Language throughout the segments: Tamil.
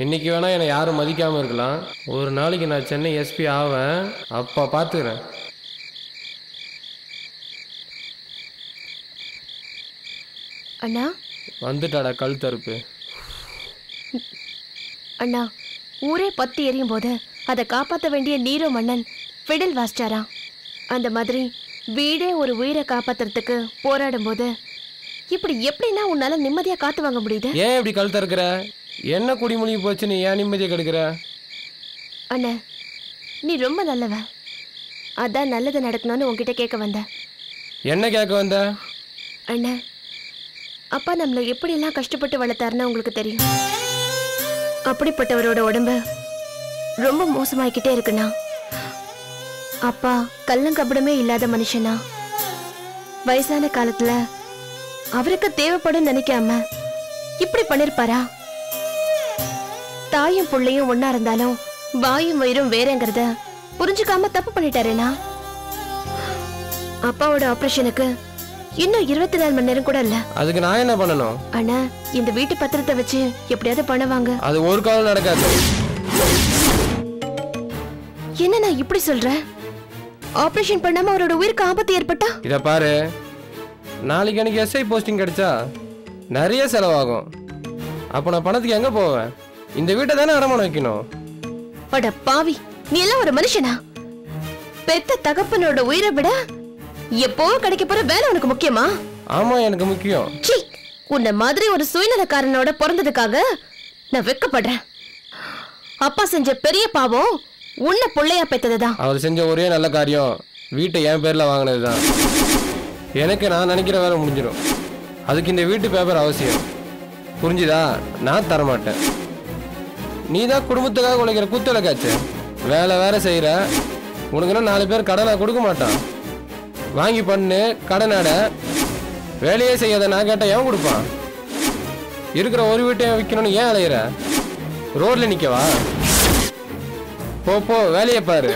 இன்னைக்கு வேணா என்னை யாரும் மதிக்காமல் இருக்கலாம். ஒரு நாளைக்கு நான் சென்னை எஸ்பி ஆவேன். அப்போ பார்த்துக்கிறேன். அண்ணா வந்துட்டாடா கல் தருப்பு. அண்ணா, ஊரே பத்தி எரியும் போது அதை காப்பாற்ற வேண்டிய நீரோ மன்னன் ஃபிடில் வாசிச்சாரா? அந்த மாதிரி வீடே ஒரு உயிரை காப்பாத்துறதுக்கு போராடும் போது இப்படி எப்படின்னா உன்னால நிம்மதியா காத்து வாங்க முடியுது? ஏன் இப்படி கல் தருக்கிற? என்ன குடிமொழி போச்சு, நீ ஏன் நிம்மதியை கெடுக்கிற? அண்ணா, நீ ரொம்ப நல்லவ. அதான் நல்லது நடக்கணும்னு உன்கிட்ட கேட்க வந்த. என்ன கேட்க வந்த? அண்ணா, அப்பா நம்மளை எப்படியெல்லாம் கஷ்டப்பட்டு வளர்த்தாருன்னு உங்களுக்கு தெரியும். அப்படிப்பட்டவரோட உடம்பு ரொம்ப மோசமாயிக்கிட்டே இருக்குண்ணா. அப்பா கள்ளங்கபடமே இல்லாத மனுஷனா. வயசான காலத்துல அவருக்கு தேவைப்படும் நினைக்காம இப்படி பண்ணிருப்பாரா? தாயும் புள்ளையும் ஒன்னா இருந்தாலும் வாயும் வயிறும் வேறங்கிறத புரிஞ்சுக்காம தப்பு பண்ணிட்டாரேனா? அப்பாவோட ஆபரேஷனுக்கு இன்னும் 24 மணி நேரம் கூட இல்ல. அதுக்கு நான் என்ன பண்ணணும்? அண்ணா, இந்த வீட்டு பத்திரத்தை வச்சு எப்படியாவது பண்ணுவாங்க. அது ஒரு காலம் நடக்காது. என்ன நான் இப்படி சொல்றேன்? ஆபரேஷன் பண்ணாம அவரோட உயிருக்கு ஆபத்து ஏற்பட்டா? இத பாரு, நாளைக்கு எனக்கு எஸ்ஐ போஸ்டிங் கிடைச்சா நிறைய செலவாகும். அப்ப நான் பணத்துக்கு எங்க போவேன்? இந்த வீட்டை தானே அடமானம் வைக்கணும். அட பாவி, நீ எல்லாம் ஒரு மனுஷனா? பெத்த தகப்பனோட உயிரை விட எப்போ கிடைக்க போற வேலை உனக்கு முக்கியமா? ஆமா, எனக்கு முக்கியம். சீ, உன்ன மாதிரி ஒரு சுயநலக்காரனோட பிறந்ததுக்காக நான் வெட்கப்படுறேன். அப்பா செஞ்ச பெரிய பாவம் உன்னை பிள்ளையா பெத்ததுதான். அவர் செஞ்ச ஒரே நல்ல காரியம் வீட்டை என் பேர்ல வாங்கினதுதான். எனக்கு நான் நினைக்கிற வேலை முடிஞ்சிடும். அதுக்கு இந்த வீட்டு பேப்பர் அவசியம். புரிஞ்சுதா? நான் தரமாட்டேன். நீ தான் குடும்பத்துக்காக உழைக்கிற குத்தலைக்காச்சு. வேலை வேற செய்யற. உனக்குன்னா 4 பேர் கடனை கொடுக்க மாட்டான். வாங்கி பண்ணு கடனாட. வேலையே செய்யாத நான் கேட்ட ஏன் கொடுப்பான்? இருக்கிற ஒரு வீட்டையும் விற்கணும்னு ஏன் அலையிற? ரோட்ல நிக்கவா? போ போ, வேலையை பாரு.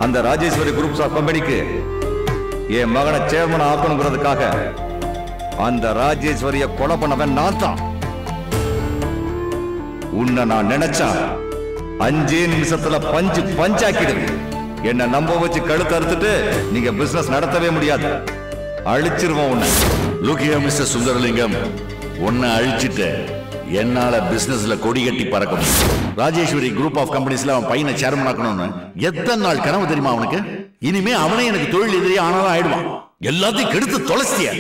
அந்த ராஜேஸ்வரி குரூப்ஸ் ஆஃப் கம்பெனிக்கு என் மகனை சேர்மன் ஆக்கணுங்கிறதுக்காக அந்த ராஜேஸ்வரிய கொலை பண்ணவன் நான் தான். உன்னை நான் நினைச்சா 5 நிமிஷத்துல பஞ்சாக்கிடுவேன். என்ன நம்ப வச்சு கழுத்து அறுத்துட்டு நீங்க பிசினஸ் நடத்தவே முடியாது. அழிச்சிருவோம் உன்னை. லூக்கியா மிஸ்டர் சுந்தரலிங்கம், உன்னை அழிச்சிட்டு என்னால பிசினஸ்ல கொடி கட்டி பறக்க முடியும். ராஜேஸ்வரி குரூப் ஆஃப் கம்பெனிஸ்ல அவன் பையனை சேர்மன் ஆக்கணும்னு எத்தனை நாள் கனவு தெரியுமா அவனுக்கு? இனிமே அவனே எனக்கு தொழில் எதிரியா ஆனாலும் ஆயிடுவான். எல்லாத்தையும் கெடுத்து தொலைச்சிய.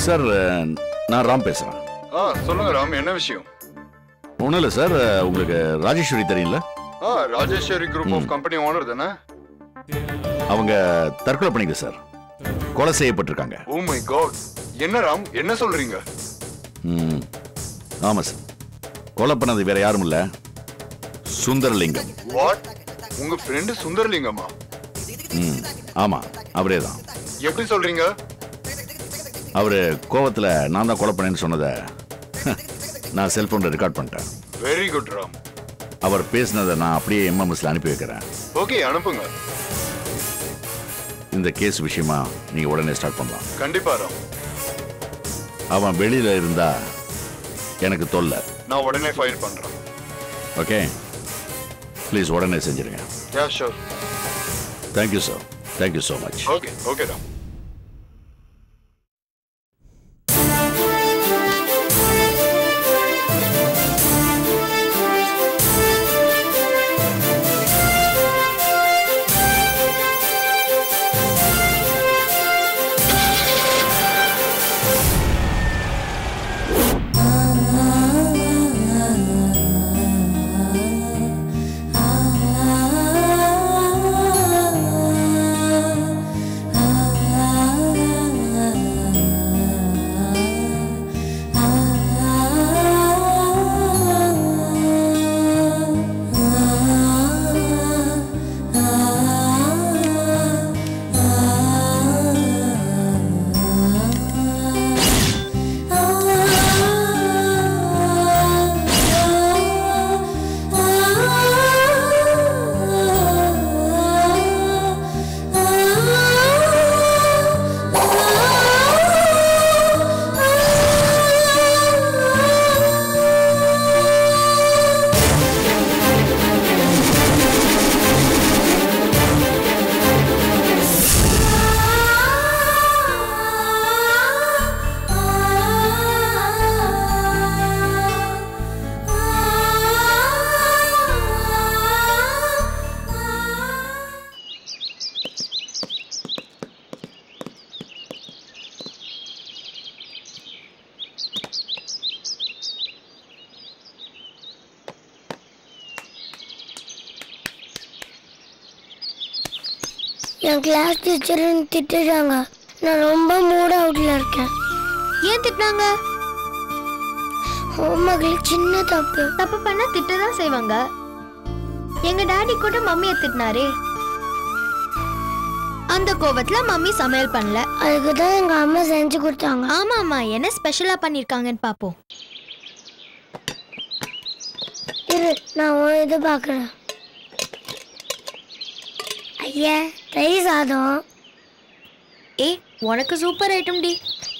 சார், நான் ராம் பேசுறேன். சொல்லுங்க ராம், என்ன விஷயம்? ஒன்றும் இல்லை சார், உங்களுக்கு ராஜேஸ்வரி தெரியும்ல? Rajeswari group of company owner தானே? அவங்க தற்கொலை பண்ணிக்க சார், கொலை செய்யப்பட்டிருக்காங்க. ஓ மை காட், என்ன ராம் என்ன சொல்றீங்க? ஆமா சார், கொலை பண்ணது வேற யாரும் இல்ல, சுந்தரலிங்கம். வாட்? உங்க ஃப்ரெண்ட் சுந்தரலிங்கமா? ஆமா, அவரே தான். எப்படி சொல்றீங்க? அவரு கோவத்துல நான் தான் கொலை பண்ணேன்னு சொன்னதை நான் செல்போன்ல ரெக்கார்ட் பண்ணிட்டேன். Very good Ram. அவர் பேசினதை நான் அப்படியே எம்எம்எஸ்ல அனுப்பி வைக்கிறேன். ஓகே, அனுப்புங்க. இந்த கேஸ் விஷயமா நீங்க உடனே ஸ்டார்ட் பண்ணலாம். கண்டிப்பா ராம். அவன் வெளியில இருந்தா எனக்கு தொல்லை. நான் உடனே ஃபைல் பண்றேன். ஓகே, ப்ளீஸ் உடனே செஞ்சிருங்க. Yeah sure. Thank you sir, thank you so much. Okay okay Ram. என் கிளாஸ் டீச்சர் திட்டுறாங்க. நான் ரொம்ப மூட் அவுட்ல இருக்கேன். ஏன் திட்டினாங்க? ஹோம்வொர்க்ல சின்ன தப்பு பண்ணா திட்டதான் செய்வாங்க. எங்க டாடி கூட மம்மியை திட்டினாரே, அந்த கோவத்துல மம்மி சமையல் பண்ணல. அதுக்கு தான் எங்க அம்மா செஞ்சு கொடுத்தாங்க. ஆமா, என்ன ஸ்பெஷலா பண்ணிருக்காங்கன்னு பாப்போம். இரு, நான் உன் இது பாக்குறேன். ஐயா, தயிர் சாதம். உனக்கு சூப்பர் ஐட்டம் டி.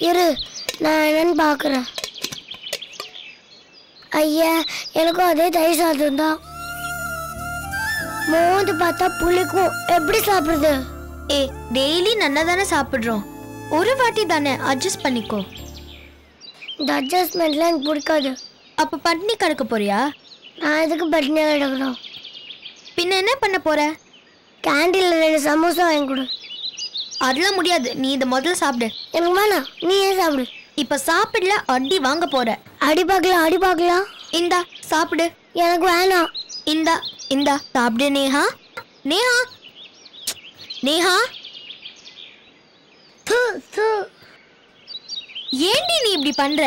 இரு, நான் என்னன்னு பாக்குறேன். ஐயா, எனக்கும் அதே தயிர் சாதம் தான். மோந்து பார்த்தா புளிக்கும். எப்படி சாப்பிடுறது? டெய்லி நல்லா தானே சாப்பிடுறோம், ஒரு வாட்டி தானே, அட்ஜஸ்ட் பண்ணிக்கோ. இந்த அட்ஜஸ்ட்மெண்ட்லாம் எனக்கு பிடிக்காது. அப்ப பட்னி கிடக்க போறியா? நான் எதுக்கு பட்னியா கிடக்கணும்? பின்ன என்ன பண்ண போற? கேண்டீன்ல 2 சமோசா வாங்கி கொடு. அதெல்லாம் முடியாது, நீ இதை முதல்ல சாப்பிடு. எனக்கு வேணாம், நீ ஏன் சாப்பிடு. இப்ப சாப்பிடல, அடி வாங்க போற. அடி பார்க்கலாம். இந்தா சாப்பிடு. எனக்கு வேணாம். இந்தா சாப்பிடு. நேஹா ஏண்டி நீ இப்படி பண்ற?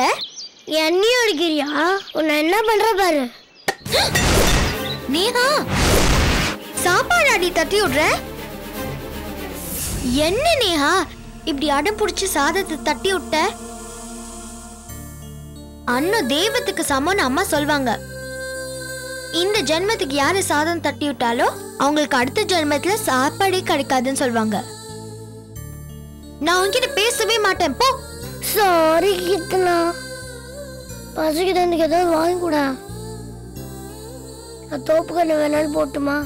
என்னையும் அடிக்கிறியா? உன்னை என்ன பண்ற பாரு. நேஹா, சாப்பாடு அடி தட்டி விடுற. என்ன நேஹா இப்படி அடம் பிடிச்சி சாதத்தை தட்டி விட்ட? அண்ணன் தெய்வத்துக்கு சமம்னு அம்மா சொல்வாங்க. இந்த ஜென்மத்துக்கு யாரு சாதம் தட்டி விட்டாலோ அவங்களுக்கு அடுத்த ஜென்மத்துல சாப்பாடே கிடைக்காதுன்னு சொல்வாங்க. நான் உன்கிட்ட பேசவே மாட்டேன் போ. சாரி கீர்த்தனா, பசிக்குது, எனக்கு ஏதாவது வாங்கி கூட. நான் தோப்பு கண்ணு வேணாலும் போட்டுமா?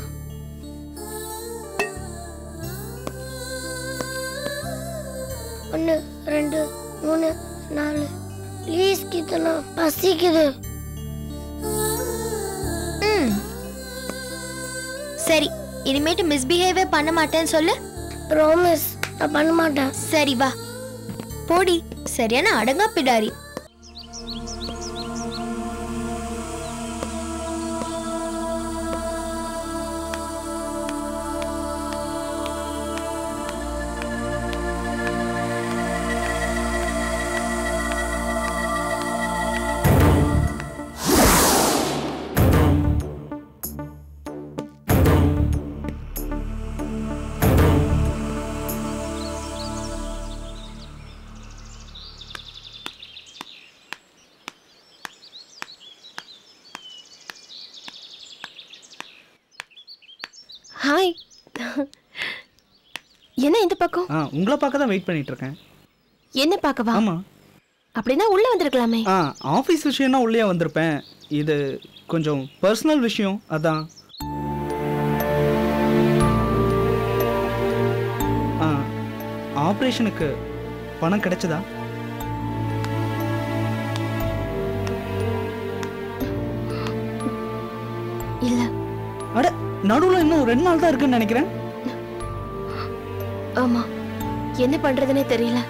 ஒன்று 2 3 4 ப்ளீஸ் கீர்த்தனா, பசிக்குது. சரி, இனிமேட்டு மிஸ்பிஹேவே பண்ண மாட்டேன்னு சொல்லு. ப்ராமிஸ், நான் பண்ண மாட்டேன். சரி வா போடி, சரியான அடங்கா பிடாரி. ஹாய். என்ன இந்த பக்கம்? உங்களை பார்க்க தான் வெயிட் பண்ணிட்டு இருக்கேன். என்ன பார்க்கவா? ஆமா. அப்படின்னா உள்ள வந்திருக்கலாமே. ஆஃபீஸ் விஷயம்னா உள்ளே வந்திருப்பேன். இது கொஞ்சம் பர்சனல் விஷயம், அதான். ஆப்ரேஷனுக்கு பணம் கிடைச்சதா? இல்ல. அட, நடுவுல இன்னும் 2 நாள் தான் இருக்குன்னு நினைக்கிறேன். ஆமா, என்ன பண்றதுன்னே தெரியல.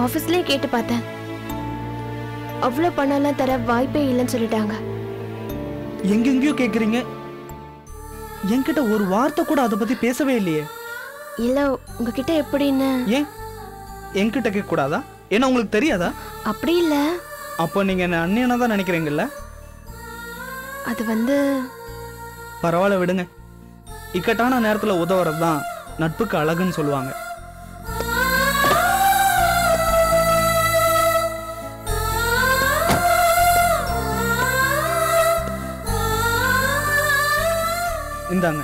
ஆபீஸ்லயே கேட்டு பார்த்தேன், அவ்வளவு பணம்லாம் தர வாய்ப்பே இல்லைன்னு சொல்லிட்டாங்க. எங்கெங்கயோ கேக்குறீங்க, என்கிட்ட ஒரு வார்த்தை கூட அதை பத்தி பேசவே இல்லையே. இல்ல, உங்ககிட்ட எப்படின்னு. ஏன் என்கிட்ட கேட்க கூடாதா? ஏன்னா உங்களுக்கு தெரியாதா? அப்படி இல்ல. அப்போ நீங்க என்ன அண்ணியனா தான் நினைக்கிறீங்கல்ல? அது வந்து பரவாயில்ல, விடுங்க. இக்கட்டான நேரத்துல உதவுறது தான் நட்புக்கு அழகுன்னு சொல்லுவாங்க. இந்தாங்க,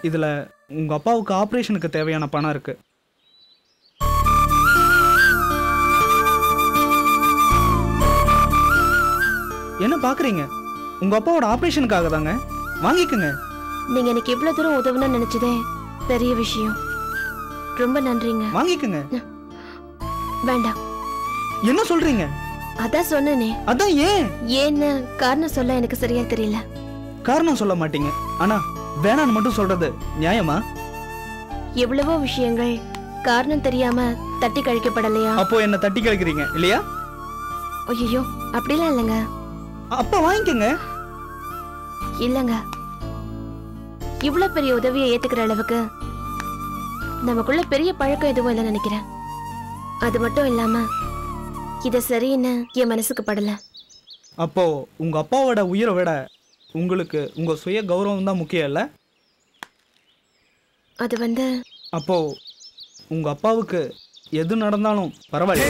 இதுல உங்க அப்பாவுக்கு ஆபரேஷனுக்கு தேவையான பணம் இருக்கு. என்ன பாக்குறீங்க? உங்க அப்பாவோட ஆபரேஷனுக்காக தாங்க, வாங்கிக்கங்க. நீங்க எனக்கு இவ்வளவு தூரம் உதவணும்னு நினைச்சதே பெரிய விஷயம். ரொம்ப நன்றிங்க. வாங்கிக்கங்க. வேண்டாம். என்ன சொல்றீங்க? அதான் சொன்னேனே. அதான் ஏன்? ஏன்னு காரணம் சொல்ல எனக்கு சரியா தெரியல. காரணம் சொல்ல மாட்டீங்க, ஆனா வேணான்னு மட்டும் சொல்றது நியாயமா? எவ்வளவோ விஷயங்கள் காரணம் தெரியாம தட்டி கழிக்கப்படலையா? அப்போ என்ன தட்டி கழிக்கிறீங்க இல்லையா? ஐயோ, அப்படிலாம் இல்லைங்க. அப்ப வாங்கிக்கங்க. இல்லங்க, இவ்வளவு பெரிய உதவியை ஏத்துக்கிற அளவுக்கு நமக்குள்ள பெரிய பழக்கம் எதுவும் இல்லைன்னு நினைக்கிறேன். அது மட்டும் இல்லாம இத சரின்னு என் மனசுக்கு படல. அப்போ உங்க அப்பாவோட உயிரை விட உங்களுக்கு உங்க சுய கௌரவம் தான் முக்கியம் இல்ல? அது வந்து அப்போ உங்க அப்பாவுக்கு எது நடந்தாலும் பரவாயில்ல.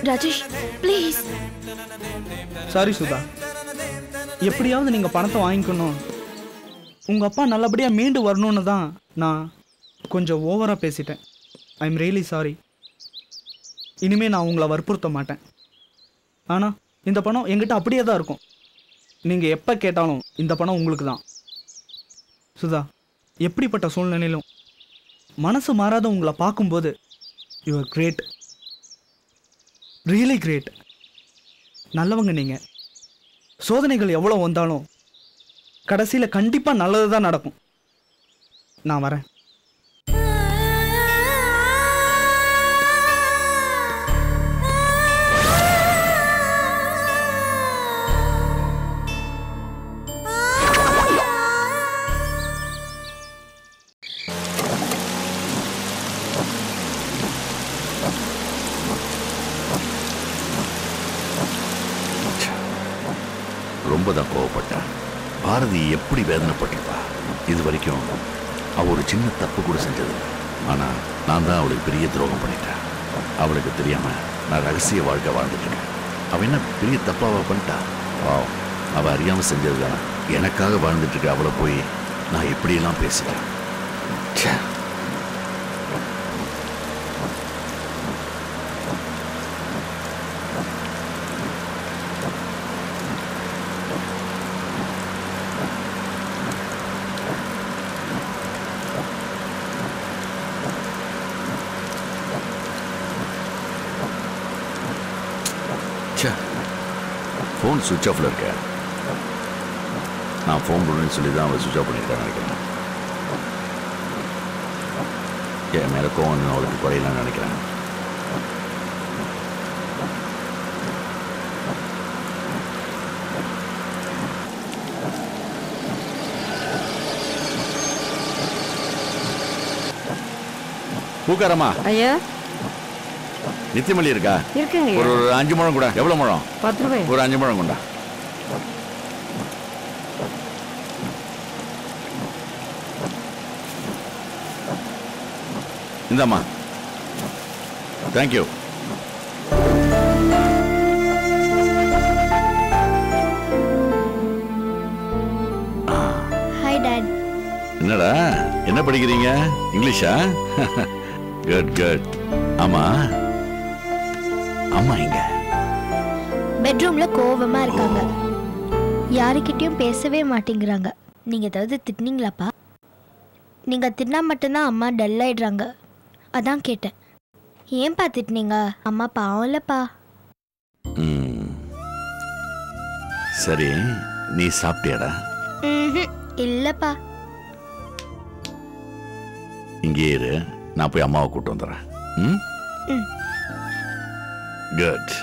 ராஜேஷ், ப்ளீஸ். சாரி சுதா, எப்படியாவது நீங்க பணத்தை வாங்கிக்கணும், உங்க அப்பா நல்லபடியா மீண்டு வரணும்னு தான் நான் கொஞ்சம் ஓவரா பேசிட்டேன். I am really sorry. இனிமே நான் உங்களை வற்புறுத்த மாட்டேன். ஆனா இந்த பணம் என்கிட்ட அப்படியே தான் இருக்கும். நீங்க எப்ப கேட்டாலும் இந்த பணம் உங்களுக்கு தான். சுதா, எப்படிப்பட்ட சூழ்நிலையிலும் மனசு மாறாத உங்களை பார்க்கும்போது you are great, really great. நல்லவங்க நீங்க. சோதனைகள் எவ்வளோ வந்தாலும் கடைசியில் கண்டிப்பாக நல்லது தான் நடக்கும். நான் வரேன். ரொம்ப தான் கோவப்பட்டா. பாரதி எப்படி வேதனைப்பட்டிருப்பா. இது வரைக்கும் அவ ஒரு சின்ன தப்பு கூட செஞ்சது. ஆனா நான் தான் அவளுக்கு பெரிய துரோகம் பண்ணிட்டேன். அவளுக்கு தெரியாம நான் ரகசிய வாழ்க்கை வாழ்ந்துட்டு இருக்கேன். அவ என்ன பெரிய தப்பாவா பண்ணிட்டா? அவ அறியாம செஞ்சதுதானே. எனக்காக வாழ்ந்துட்டு இருக்க அவளை போய் நான் எப்படியெல்லாம் பேசிட்டேன். ஃபோன் சுவிட்ச் ஆஃப்ல இருக்க. நான் ஃபோன் பண்ணுன்னு சொல்லி தான் அவளை சுவிட்ச் ஆஃப் பண்ணியிருக்கேன் நினைக்கிறேன். என் மேலே கோவம் அவளுக்கு குறையலான்னு நினைக்கிறேன். பூக்காரம்மா ஐயா நித்தியமல்லி இருக்கா? இருக்குங்க. ஒரு 5 முழம் கூட. எவ்வளவு முழம்? 10 ரூபாய். ஒரு 5 முழம் கொண்டா. இந்தாம்மா. தேங்க்யூ. Hi dad. என்னடா என்ன படிக்கிறீங்க? இங்கிலீஷா? Good good. ஆமா அம்மா எங்க? பெட்ரூம்ல கோவமா இருக்காங்க. யாருக்கிட்டயும் பேசவே மாட்டேங்கிறாங்க. நீங்க ஏதாவது திட்டினீங்களாப்பா? நீங்க திட்டினா மட்டும்தான் அம்மா டல் ஆயிடுறாங்க. அதான் கேட்டேன். ஏன்பா திட்டினீங்க? அம்மா பாவம்லப்பா. சரி, நீ சாப்பிட்டியாடா? இல்லப்பா. இங்கே இரு, நான் போய் அம்மாவை கூட்டு வந்துடுறேன். குட்.